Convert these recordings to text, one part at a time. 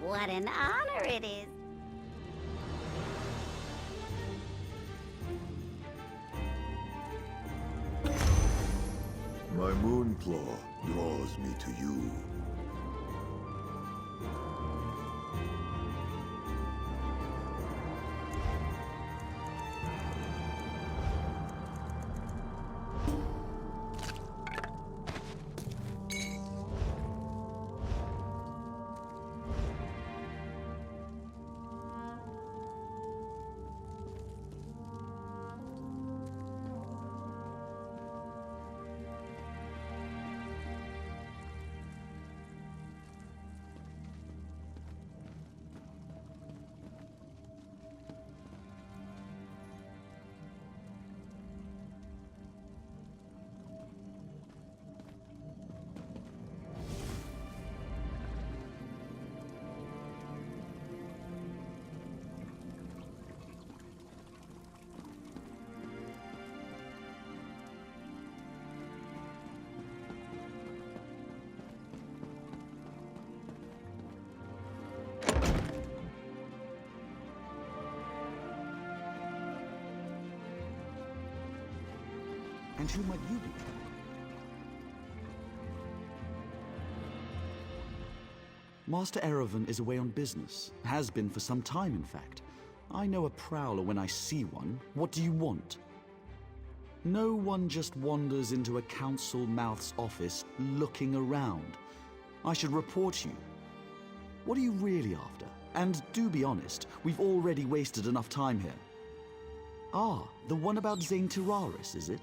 What an honor it is. My moonclaw draws me to you. And who might you be? Master Erevan is away on business. Has been for some time, in fact. I know a prowler when I see one. What do you want? No one just wanders into a council mouth's office looking around. I should report you. What are you really after? And do be honest, we've already wasted enough time here. Ah, the one about Zane Tiraris, is it?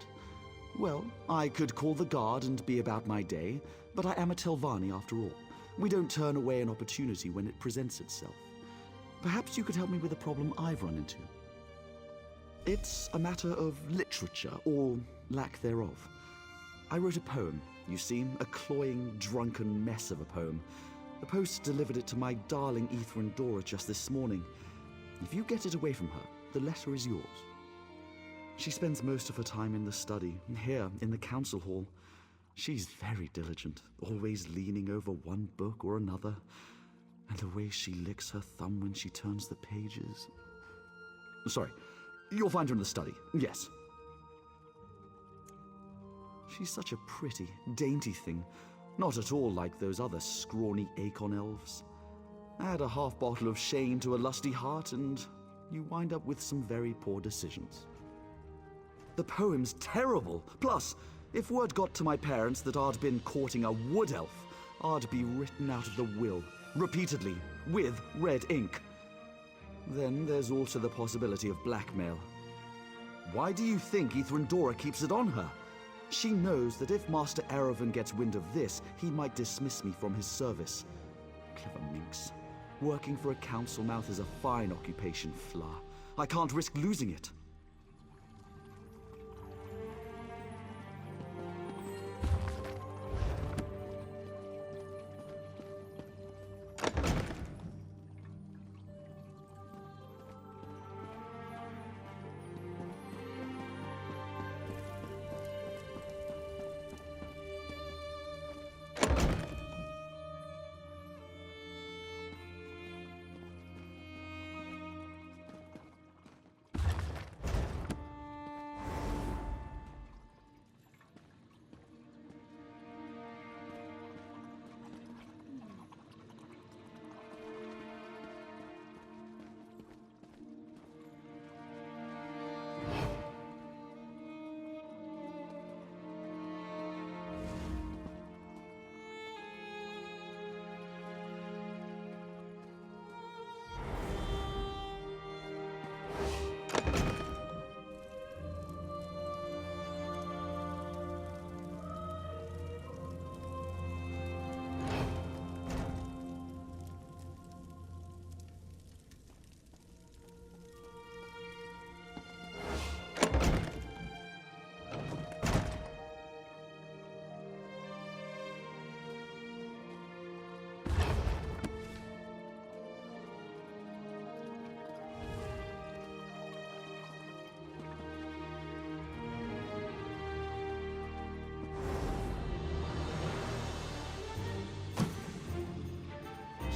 Well, I could call the guard and be about my day, but I am a Telvanni after all. We don't turn away an opportunity when it presents itself. Perhaps you could help me with a problem I've run into. It's a matter of literature, or lack thereof. I wrote a poem, you see, a cloying, drunken mess of a poem. The post delivered it to my darling Ithran Dora just this morning. If you get it away from her, the letter is yours. She spends most of her time in the study, here in the council hall. She's very diligent, always leaning over one book or another. And the way she licks her thumb when she turns the pages. Sorry, you'll find her in the study, yes. She's such a pretty, dainty thing, not at all like those other scrawny Acon elves. Add a half bottle of Shane to a lusty heart and you wind up with some very poor decisions. The poem's terrible. Plus, if word got to my parents that I'd been courting a wood elf, I'd be written out of the will, repeatedly, with red ink. Then there's also the possibility of blackmail. Why do you think Ithran Dora keeps it on her? She knows that if Master Erevan gets wind of this, he might dismiss me from his service. Clever minx. Working for a council mouth is a fine occupation, Fla. I can't risk losing it.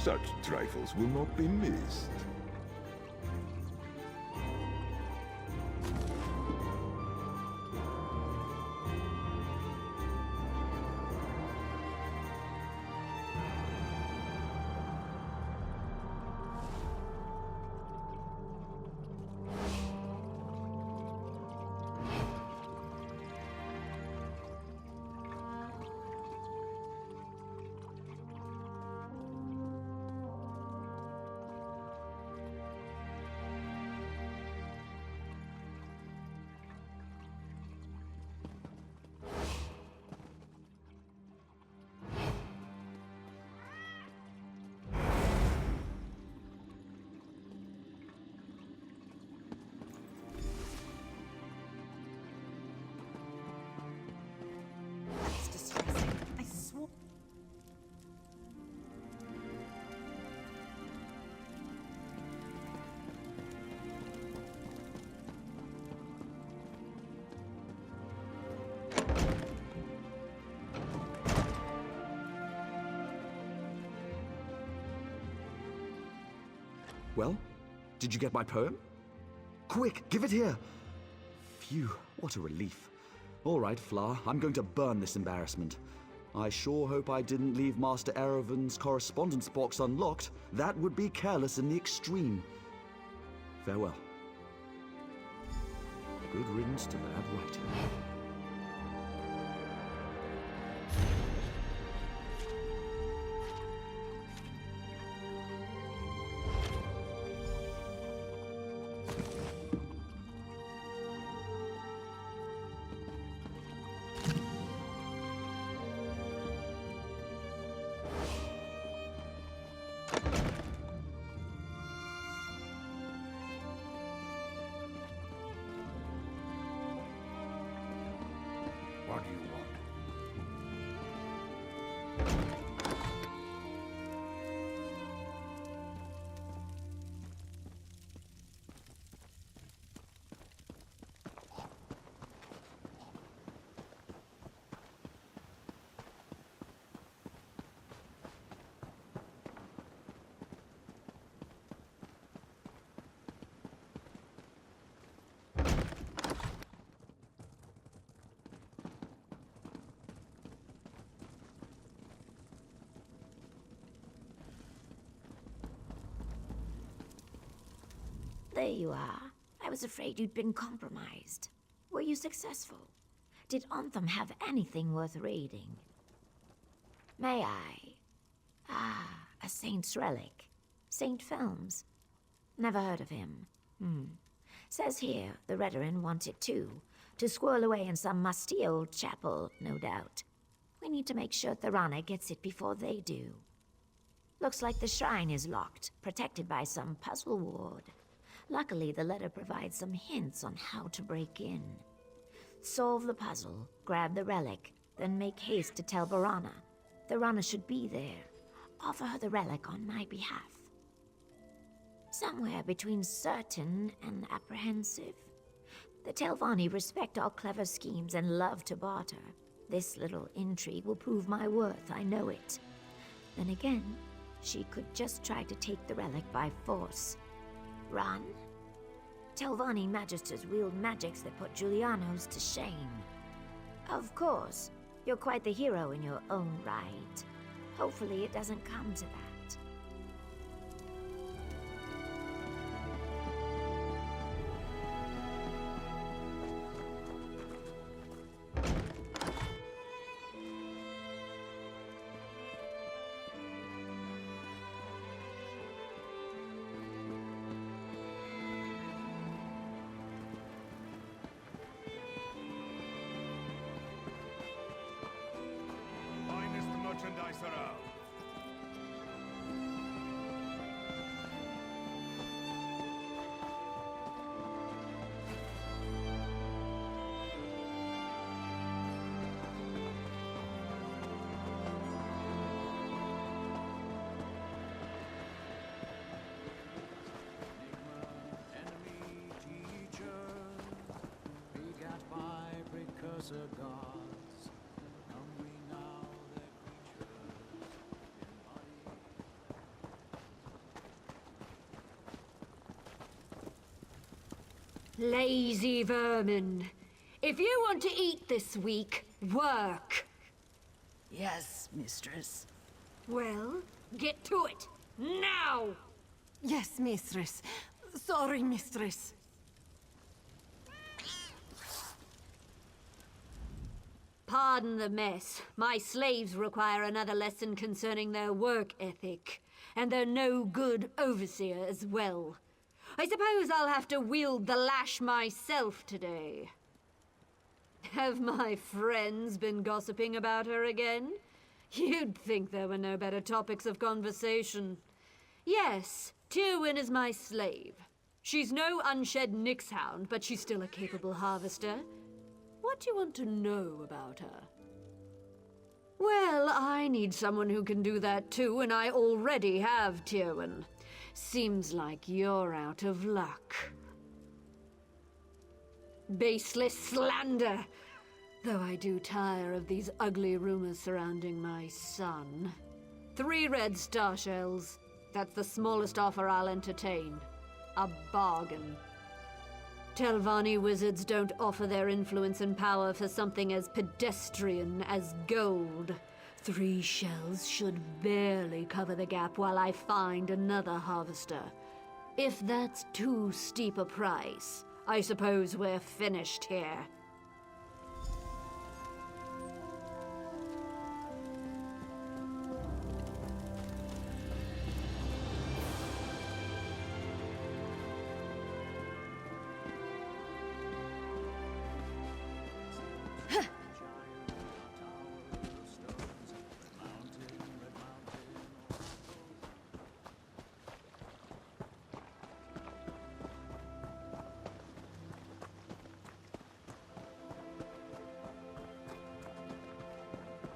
Such trifles will not be missed. That's distressing. I swore. Well, did you get my poem? Quick, give it here! Phew, what a relief. All right, Fla, I'm going to burn this embarrassment. I sure hope I didn't leave Master Erevan's correspondence box unlocked. That would be careless in the extreme. Farewell. Good riddance to bad writing. What do you want? There you are. I was afraid you'd been compromised. Were you successful? Did Anthem have anything worth raiding? May I? Ah, a saint's relic. Saint Films. Never heard of him. Says here the Redarin want it too. To squirrel away in some musty old chapel, no doubt. We need to make sure Thorana gets it before they do. Looks like the shrine is locked, protected by some puzzle ward. Luckily, the letter provides some hints on how to break in. Solve the puzzle, grab the relic, then make haste to tell Barana. Thorana should be there. Offer her the relic on my behalf. Somewhere between certain and apprehensive. The Telvanni respect all clever schemes and love to barter. This little intrigue will prove my worth, I know it. Then again, she could just try to take the relic by force. Run? Telvanni magisters wield magics that put Julianos to shame. Of course, you're quite the hero in your own right. Hopefully it doesn't come to that. Finest merchandise around. Enemy teacher, begat by precursor gods, numbering now their creatures in body. Lazy vermin. If you want to eat this week, work. Yes, mistress. Well, get to it. Now! Yes, mistress. Sorry, mistress. Pardon the mess. My slaves require another lesson concerning their work ethic, and they're no good overseer as well. I suppose I'll have to wield the lash myself today. Have my friends been gossiping about her again? You'd think there were no better topics of conversation. Yes, Tirwin is my slave. She's no unshed nixhound, but she's still a capable harvester. What do you want to know about her? Well, I need someone who can do that too, and I already have Tirwin. Seems like you're out of luck. Baseless slander! Though I do tire of these ugly rumors surrounding my son. 3 red star shells. That's the smallest offer I'll entertain. A bargain. Telvanni wizards don't offer their influence and power for something as pedestrian as gold. 3 shells should barely cover the gap while I find another harvester. If that's too steep a price, I suppose we're finished here.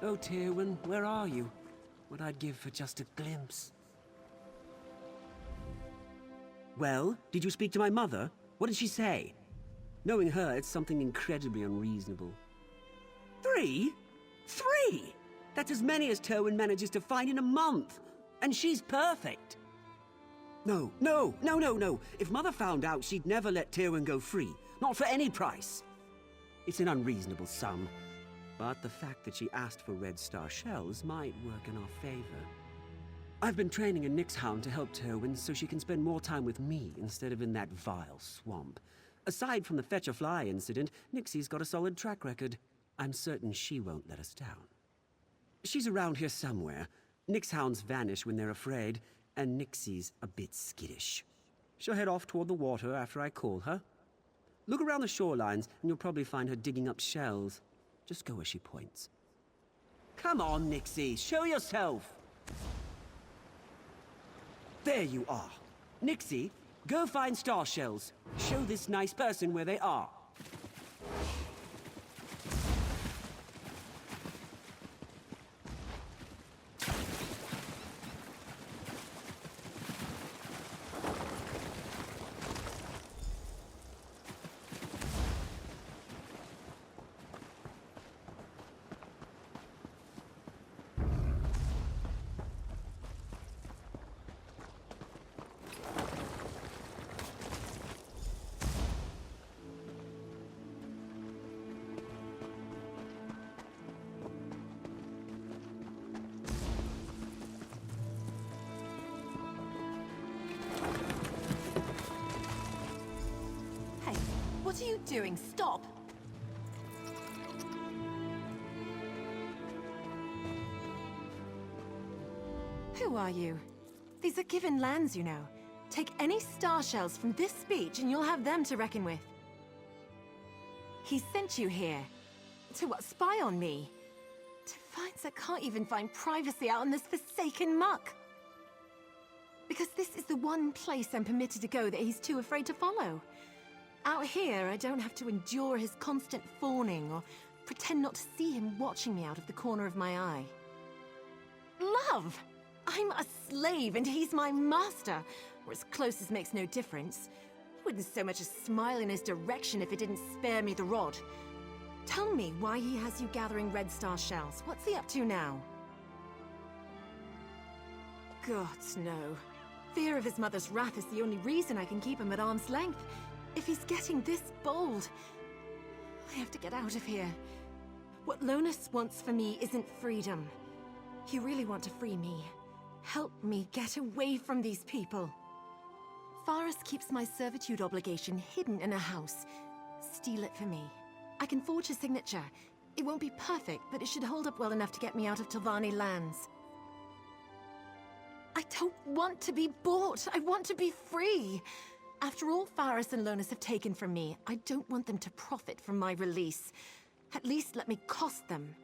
Oh, Tirwin, where are you? What I'd give for just a glimpse. Well, did you speak to my mother? What did she say? Knowing her, it's something incredibly unreasonable. 3? 3? That's as many as Tirwin manages to find in a month. And she's perfect. No. If Mother found out, she'd never let Tirwin go free. Not for any price. It's an unreasonable sum. But the fact that she asked for red star shells might work in our favor. I've been training a nixhound to help Tirwin so she can spend more time with me instead of in that vile swamp. Aside from the fetch-a-fly incident, Nixie's got a solid track record. I'm certain she won't let us down. She's around here somewhere. Nixhounds vanish when they're afraid, and Nixie's a bit skittish. She'll head off toward the water after I call her. Look around the shorelines, and you'll probably find her digging up shells. Just go where she points. Come on, Nixie, show yourself! There you are. Nixie, go find star shells. Show this nice person where they are. What are you doing? Stop! Who are you? These are given lands, you know. Take any star shells from this beach and you'll have them to reckon with. He sent you here. To what, spy on me? To find that can't even find privacy out in this forsaken muck. Because this is the one place I'm permitted to go that he's too afraid to follow. Out here, I don't have to endure his constant fawning or pretend not to see him watching me out of the corner of my eye. Love! I'm a slave and he's my master, or as close as makes no difference. He wouldn't so much as smile in his direction if it didn't spare me the rod. Tell me why he has you gathering red star shells. What's he up to now? Gods, no. Fear of his mother's wrath is the only reason I can keep him at arm's length. If he's getting this bold, I have to get out of here. What Lonus wants for me isn't freedom. You really want to free me. Help me get away from these people. Faris keeps my servitude obligation hidden in a house. Steal it for me. I can forge a signature. It won't be perfect, but it should hold up well enough to get me out of Tilvani lands. I don't want to be bought. I want to be free. After all Faris and Lonus have taken from me, I don't want them to profit from my release. At least let me cost them.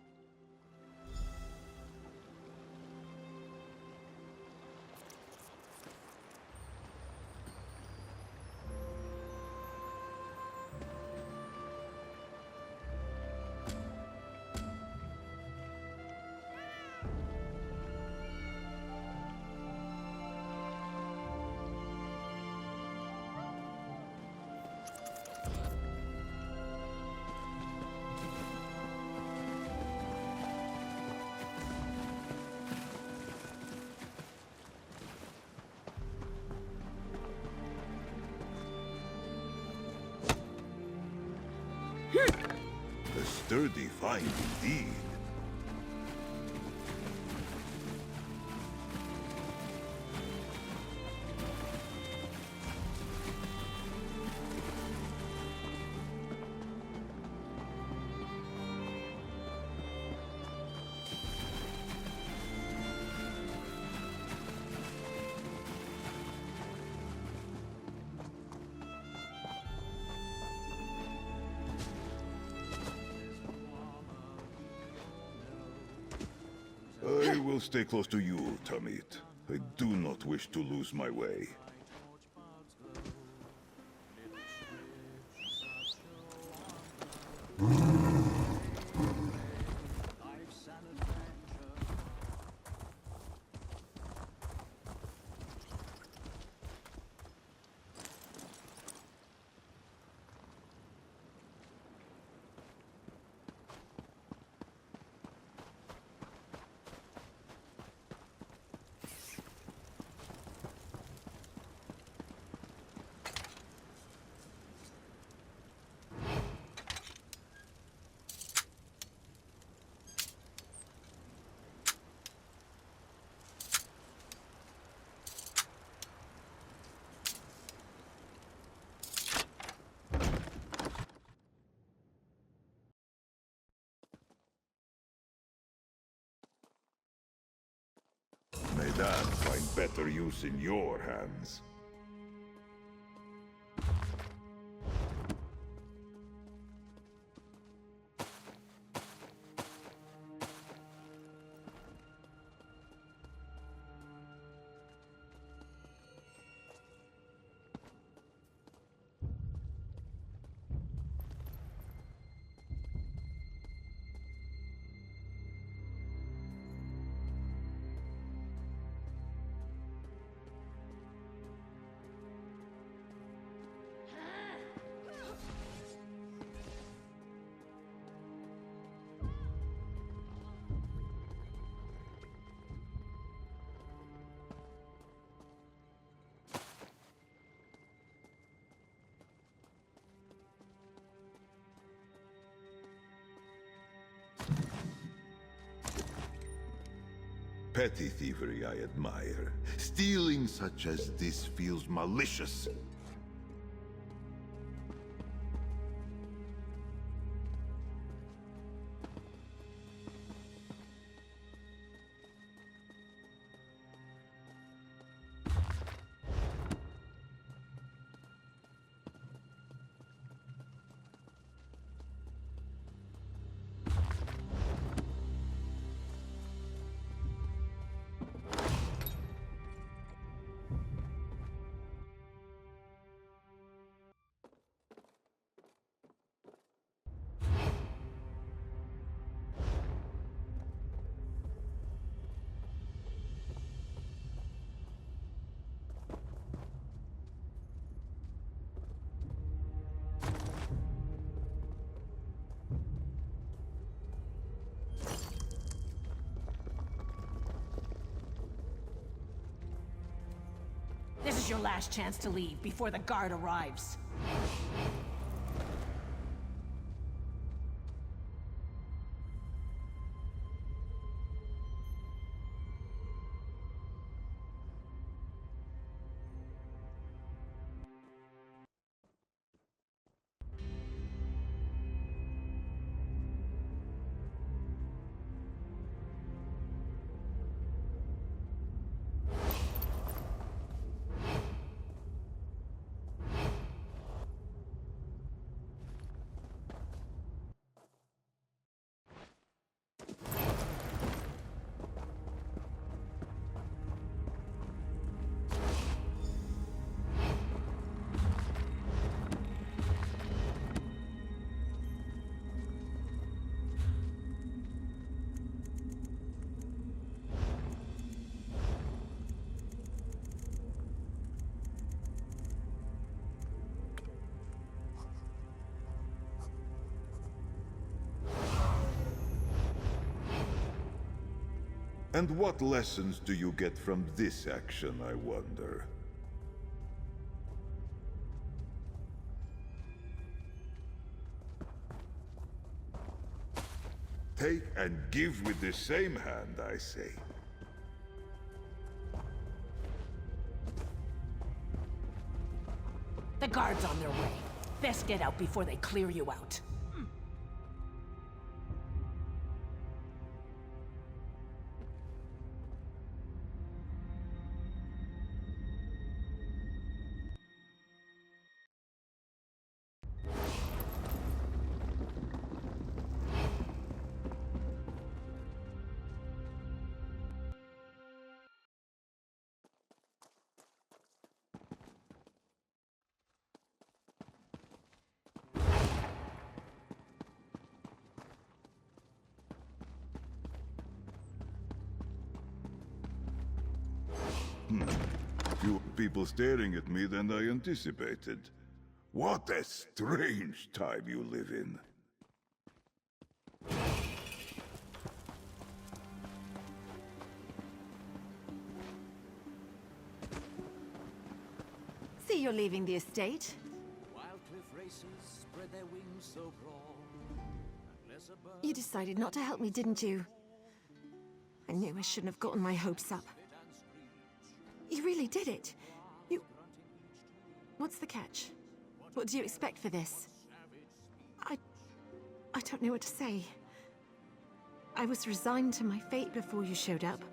A sturdy find indeed. I will stay close to you, Tamit. I do not wish to lose my way. May that find better use in your hands. Petty thievery I admire. Stealing such as this feels malicious. This is your last chance to leave before the guard arrives. And what lessons do you get from this action, I wonder? Take and give with the same hand, I say. The guard's on their way. Best get out before they clear you out. Fewer people staring at me than I anticipated. What a strange time you live in. See you're leaving the estate. You decided not to help me, didn't you? I knew I shouldn't have gotten my hopes up. You really did it. You... What's the catch? What do you expect for this? I don't know what to say. I was resigned to my fate before you showed up.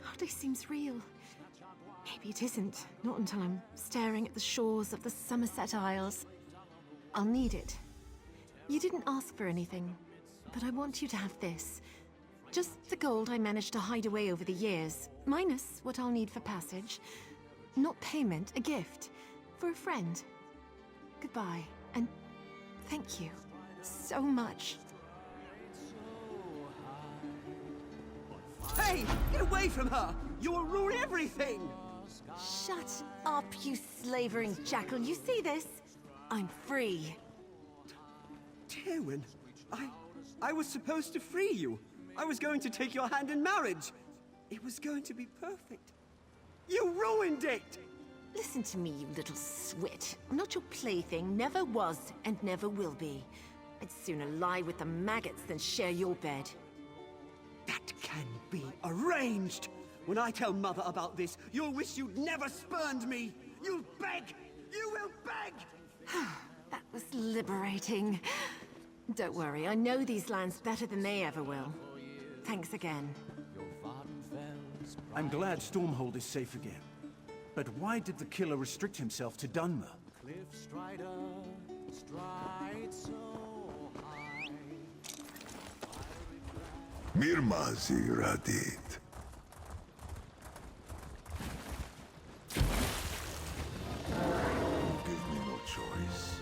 Hardly seems real. Maybe it isn't. Not until I'm staring at the shores of the Somerset Isles. I'll need it. You didn't ask for anything, but I want you to have this. Just the gold I managed to hide away over the years, minus what I'll need for passage. Not payment, a gift. For a friend. Goodbye, and thank you so much. Hey! Get away from her! You will ruin everything! Shut up, you slavering jackal. You see this? I'm free. Tirwin, I was supposed to free you. I was going to take your hand in marriage. It was going to be perfect. You ruined it! Listen to me, you little swit. I'm not your plaything, never was, and never will be. I'd sooner lie with the maggots than share your bed. That can be arranged! When I tell Mother about this, you'll wish you'd never spurned me! You'll beg! You will beg! That was liberating. Don't worry, I know these lands better than they ever will. Thanks again. I'm glad Stormhold is safe again. But why did the killer restrict himself to Dunmer? Mirmazi Radit. Give me no choice.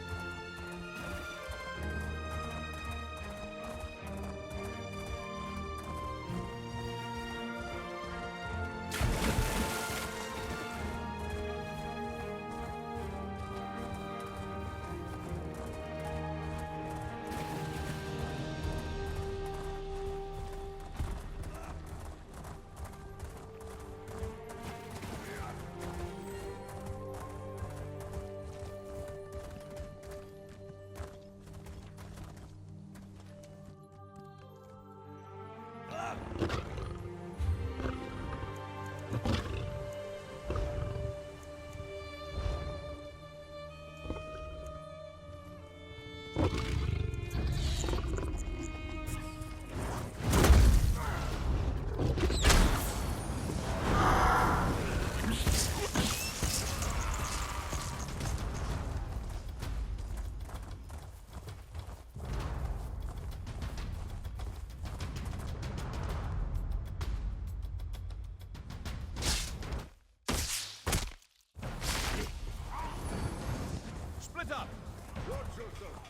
Split up! Watch yourself!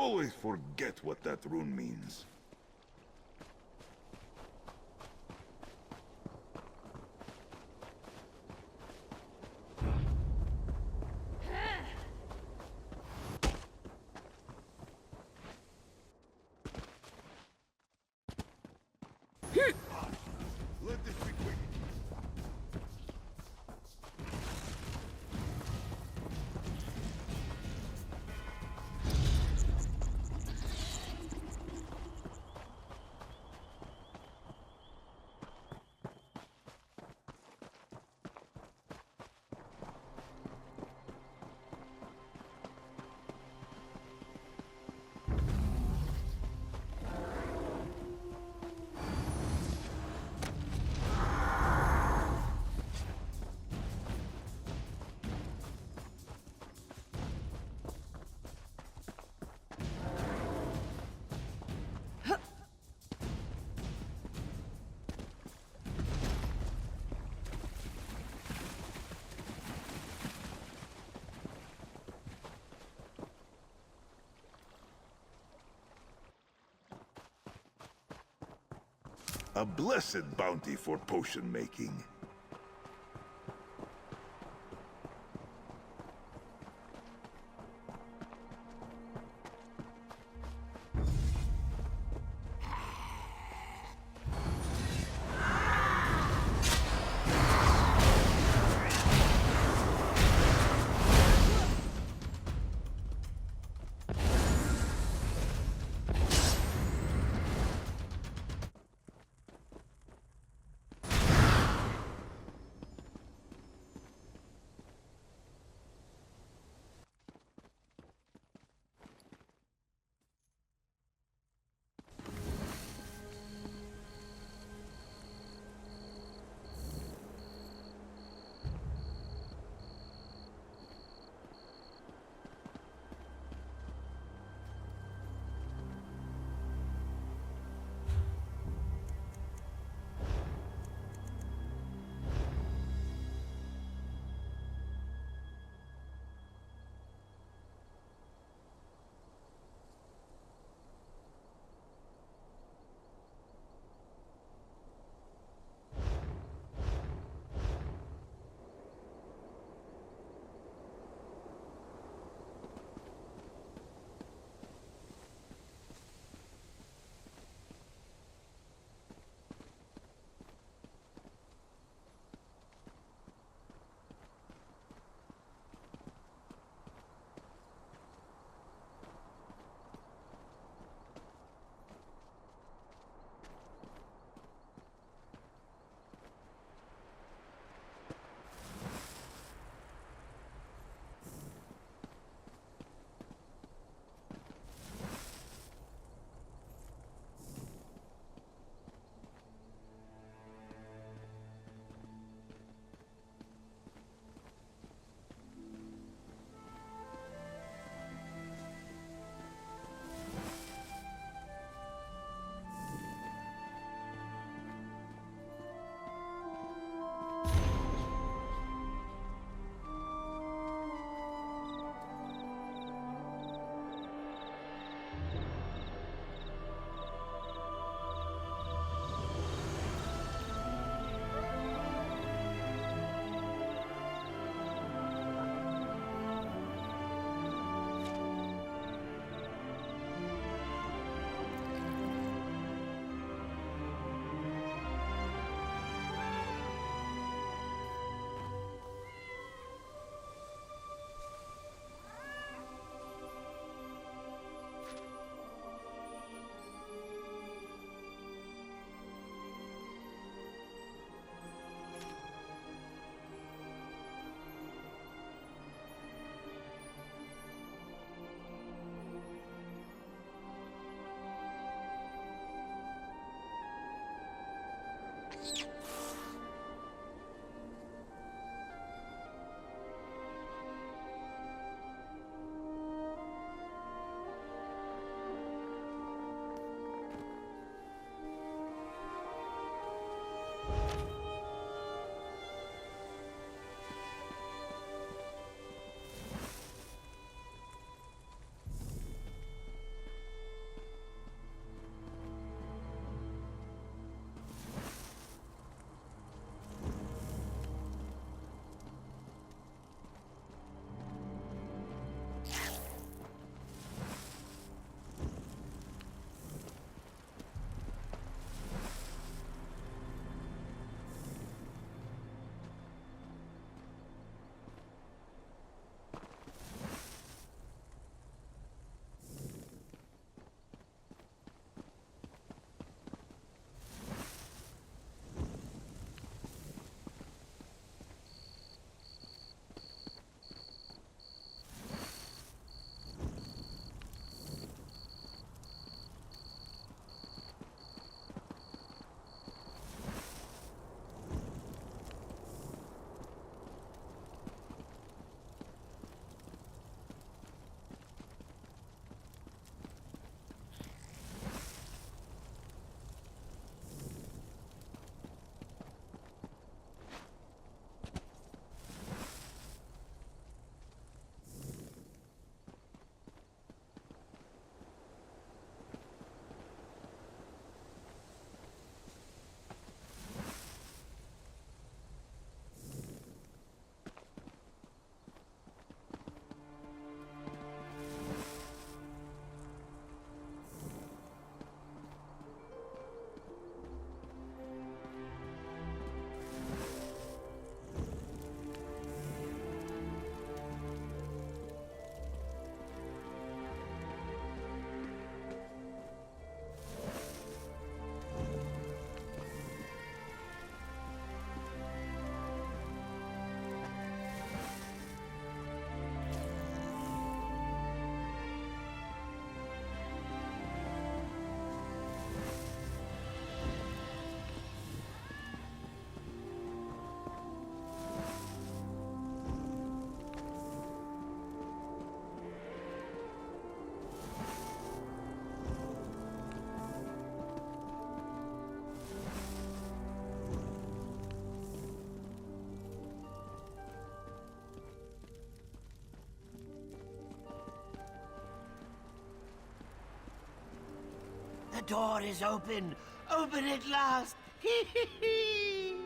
always forget what that rune means. Let this be quick. A blessed bounty for potion making. The door is open! Open at last! Hee hee hee!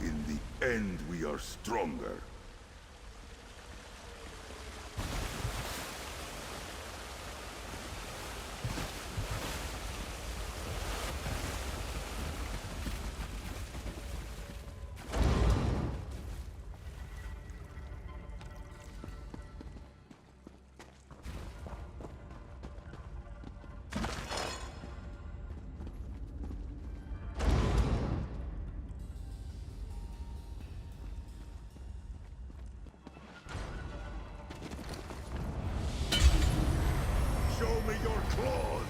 In the end, we are stronger. Show me your claws!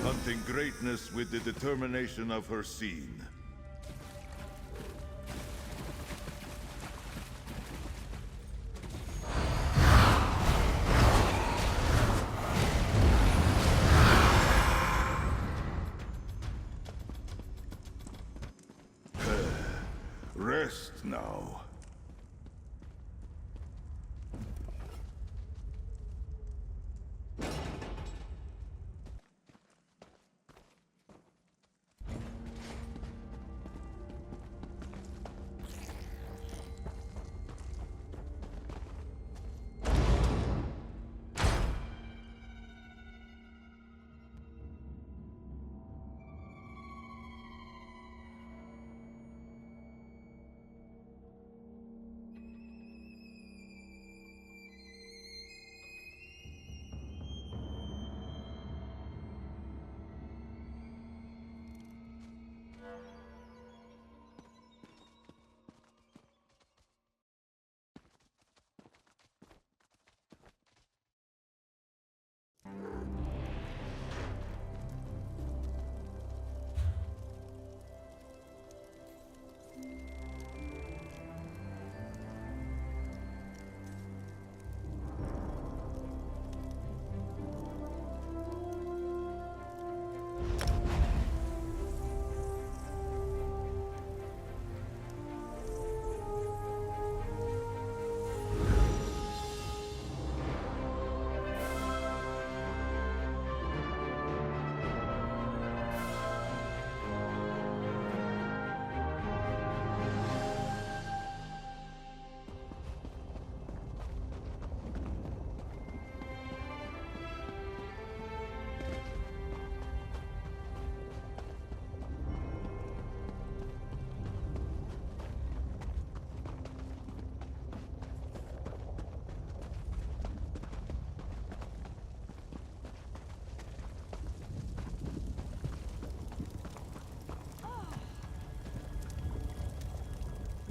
Hunting greatness with the determination of her scene. now.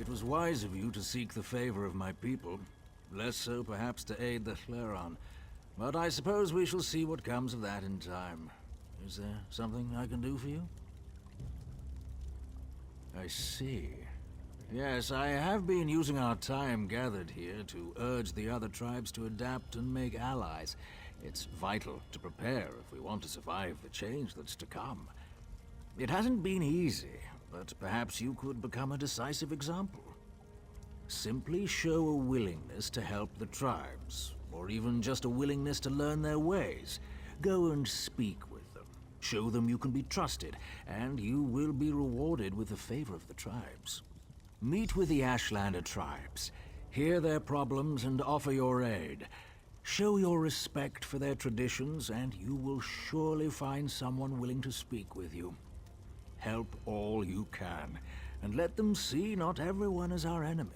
It was wise of you to seek the favor of my people. Less so, perhaps, to aid the Chleron. But I suppose we shall see what comes of that in time. Is there something I can do for you? I see. Yes, I have been using our time gathered here to urge the other tribes to adapt and make allies. It's vital to prepare if we want to survive the change that's to come. It hasn't been easy, but perhaps you could become a decisive example. Simply show a willingness to help the tribes, or even just a willingness to learn their ways. Go and speak with them. Show them you can be trusted, and you will be rewarded with the favor of the tribes. Meet with the Ashlander tribes, hear their problems, and offer your aid. Show your respect for their traditions, and you will surely find someone willing to speak with you. Help all you can, and let them see not everyone is our enemy.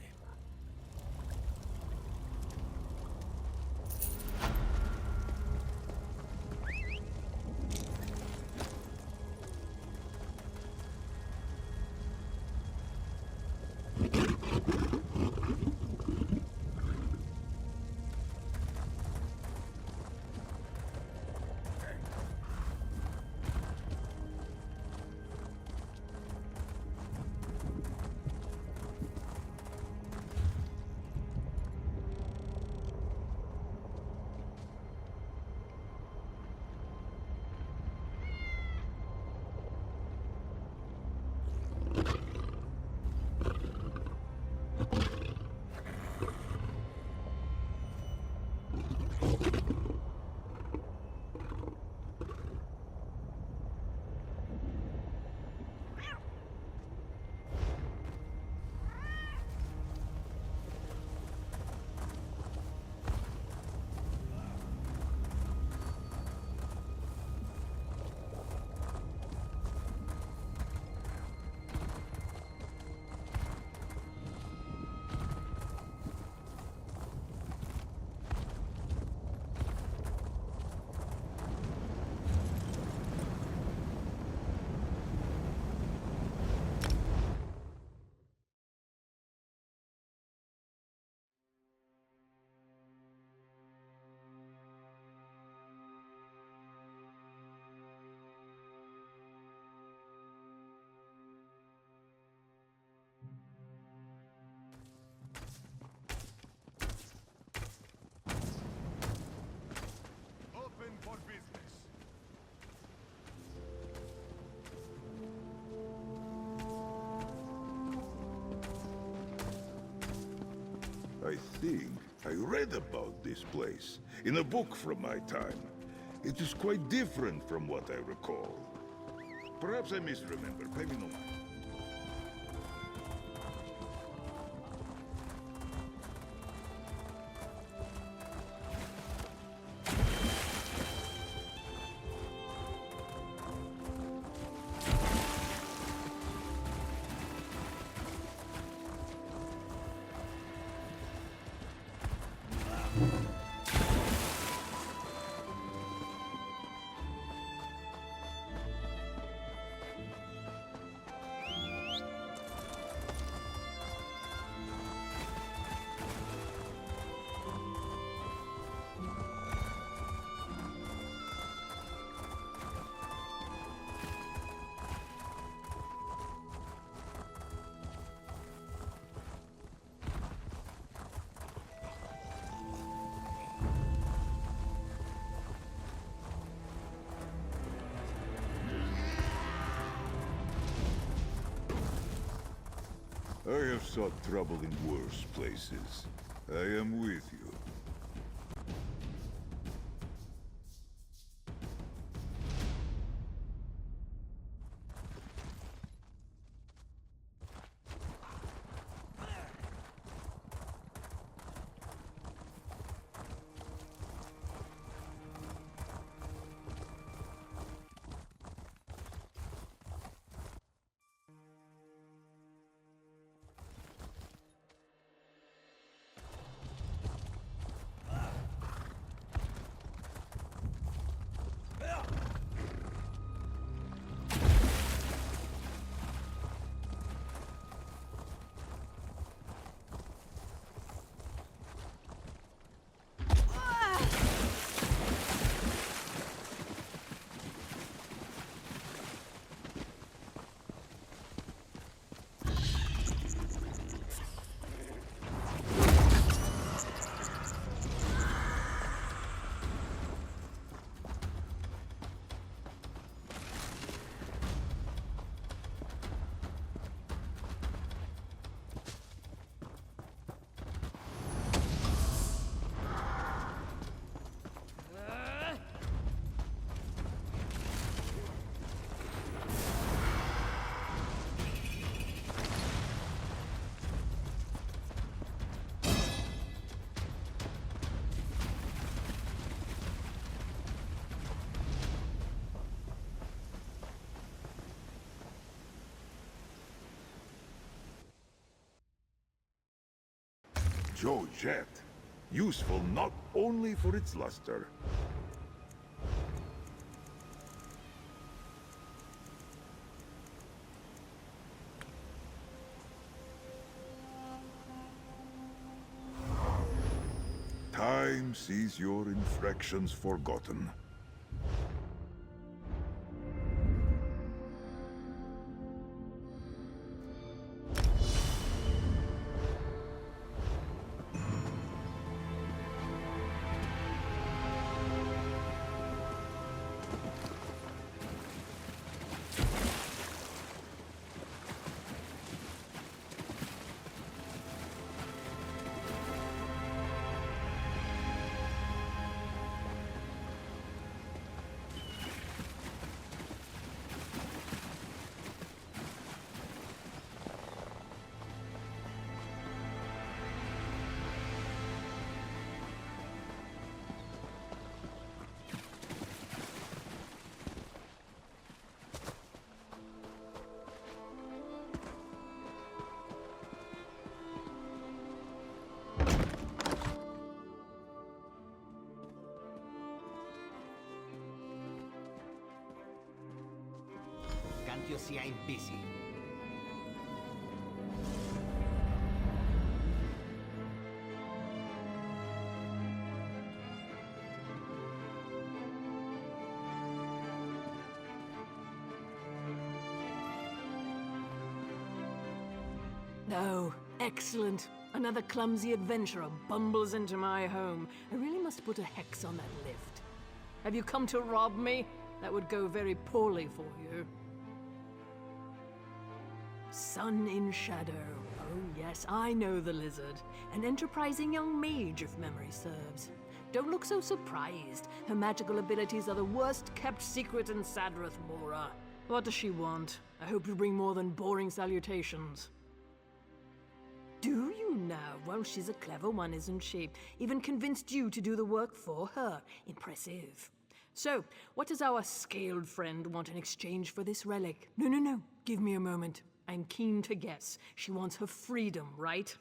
I think I read about this place in a book from my time. It is quite different from what I recall. Perhaps I misremember. Pay me no mind. I have sought trouble in worse places. I am with you. Jet, useful not only for its luster. Time sees your infractions forgotten. Can't you see I'm busy? No, excellent. Another clumsy adventurer bumbles into my home. I really must put a hex on that lift. Have you come to rob me? That would go very poorly for you. Sun in shadow. Oh yes, I know the lizard. An enterprising young mage, if memory serves. Don't look so surprised. Her magical abilities are the worst-kept secret in Sadrath Mora. What does she want? I hope you bring more than boring salutations. Do you now? Well, she's a clever one, isn't she? Even convinced you to do the work for her. Impressive. So, what does our scaled friend want in exchange for this relic? No. Give me a moment. I'm keen to guess. She wants her freedom, right?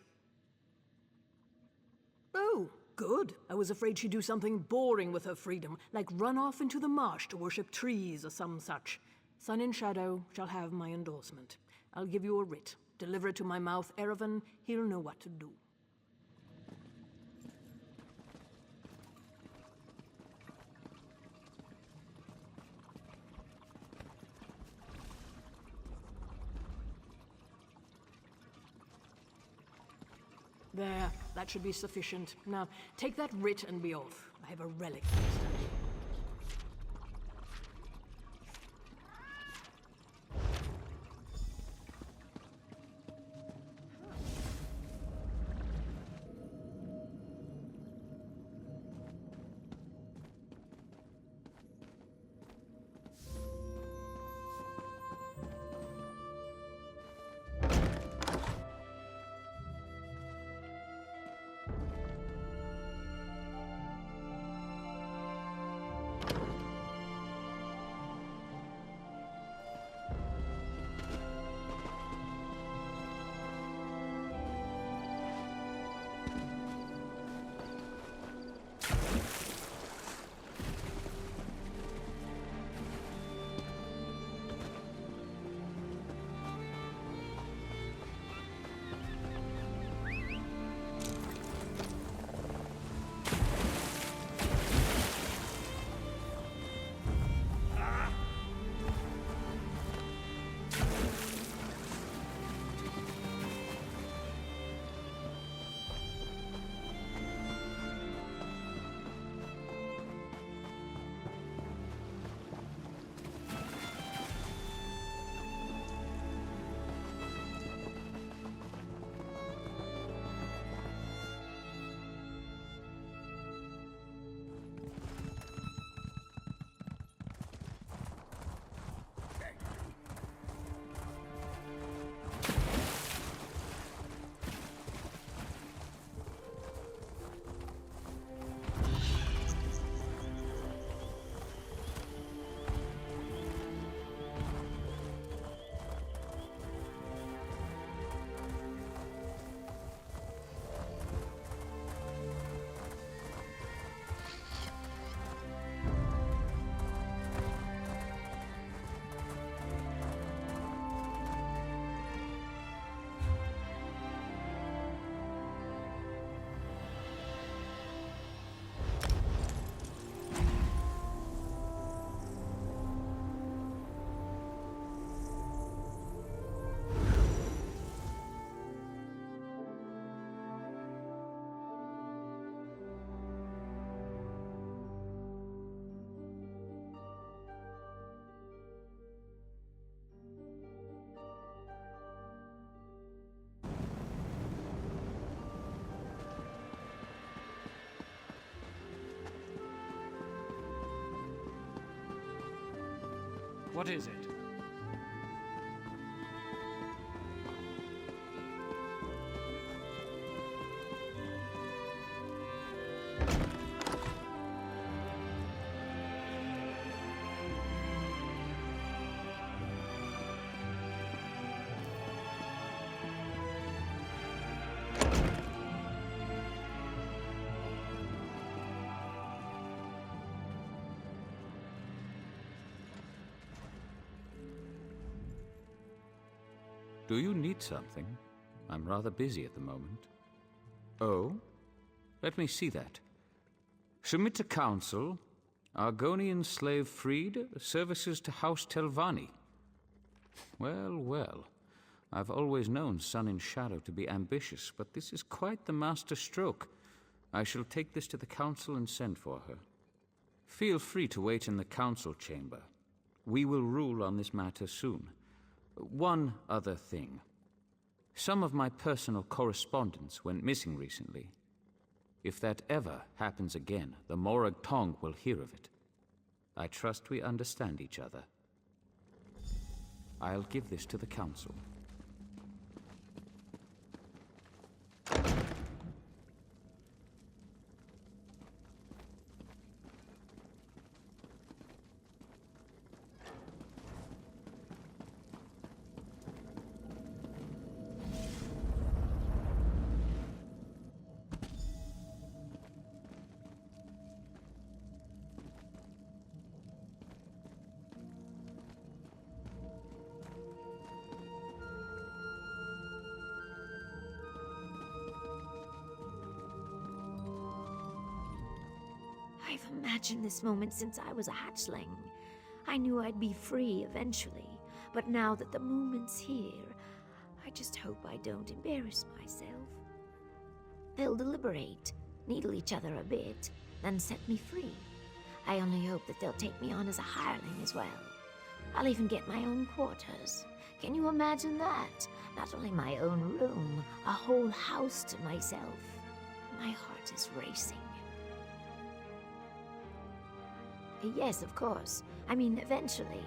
Oh, good. I was afraid she'd do something boring with her freedom, like run off into the marsh to worship trees or some such. Sun and Shadow shall have my endorsement. I'll give you a writ. Deliver it to my mouth, Erevan. He'll know what to do. There, that should be sufficient. Now, take that writ and be off. I have a relic to study. What is it? Do you need something? I'm rather busy at the moment. Oh? Let me see that. Submit to council. Argonian slave freed. Services to House Telvanni. Well. I've always known Sun and Shadow to be ambitious, but this is quite the master stroke. I shall take this to the council and send for her. Feel free to wait in the council chamber. We will rule on this matter soon. One other thing. Some of my personal correspondence went missing recently. If that ever happens again, the Morag Tong will hear of it. I trust we understand each other. I'll give this to the Council. I've imagined this moment since I was a hatchling. I knew I'd be free eventually, but now that the moment's here, I just hope I don't embarrass myself. They'll deliberate, needle each other a bit, then set me free. I only hope that they'll take me on as a hireling as well. I'll even get my own quarters. Can you imagine that? Not only my own room, a whole house to myself. My heart is racing. Yes, of course. I mean, eventually.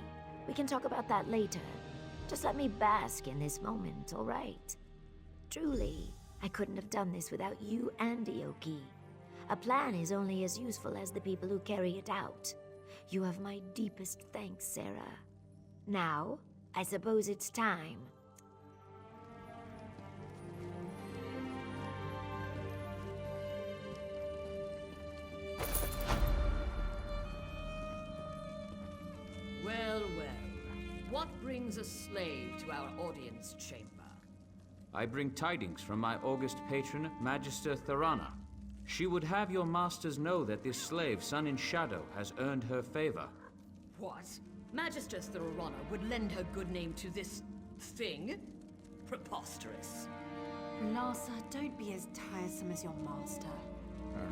We can talk about that later. Just let me bask in this moment, all right? Truly, I couldn't have done this without you and Ioki. A plan is only as useful as the people who carry it out. You have my deepest thanks, Sarah. Now, I suppose it's time. Well, well. What brings a slave to our audience chamber? I bring tidings from my august patron, Magister Thorana. She would have your masters know that this slave, Sun in Shadow, has earned her favor. What? Magister Thorana would lend her good name to this thing? Preposterous. Larsa, don't be as tiresome as your master.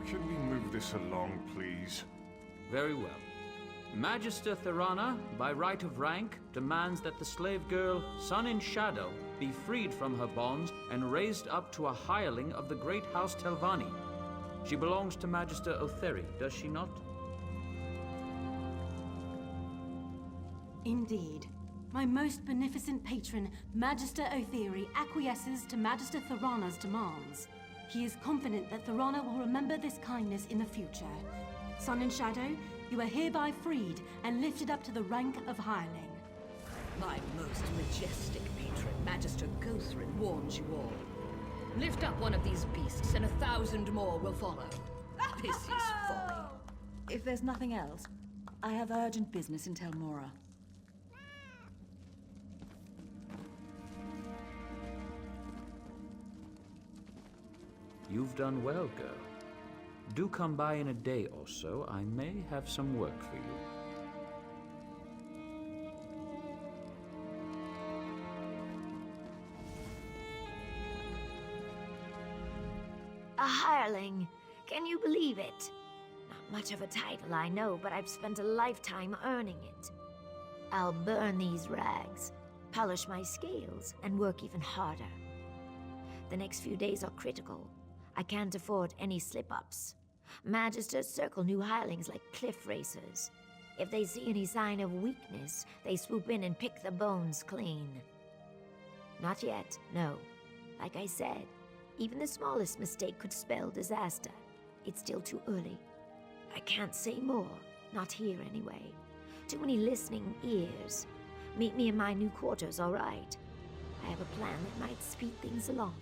Can we move this along, please? Very well. Magister Thorana, by right of rank, demands that the slave girl, Sun in Shadow, be freed from her bonds and raised up to a hireling of the great House Telvanni. She belongs to Magister Otheri, does she not? Indeed. My most beneficent patron, Magister Otheri, acquiesces to Magister Thorana's demands. He is confident that Thorana will remember this kindness in the future. Sun and Shadow, you are hereby freed and lifted up to the rank of hireling. My most majestic patron, Magister Gothrin, warns you all. Lift up one of these beasts and 1,000 more will follow. This is folly. If there's nothing else, I have urgent business in Tel Mora. You've done well, girl. Do come by in a day or so. I may have some work for you. A hireling. Can you believe it? Not much of a title, I know, but I've spent a lifetime earning it. I'll burn these rags, polish my scales, and work even harder. The next few days are critical. I can't afford any slip-ups. Magisters circle new hirelings like cliff racers. If they see any sign of weakness, they swoop in and pick the bones clean. Not yet, no. Like I said, even the smallest mistake could spell disaster. It's still too early. I can't say more, not here anyway. Too many listening ears. Meet me in my new quarters, all right? I have a plan that might speed things along.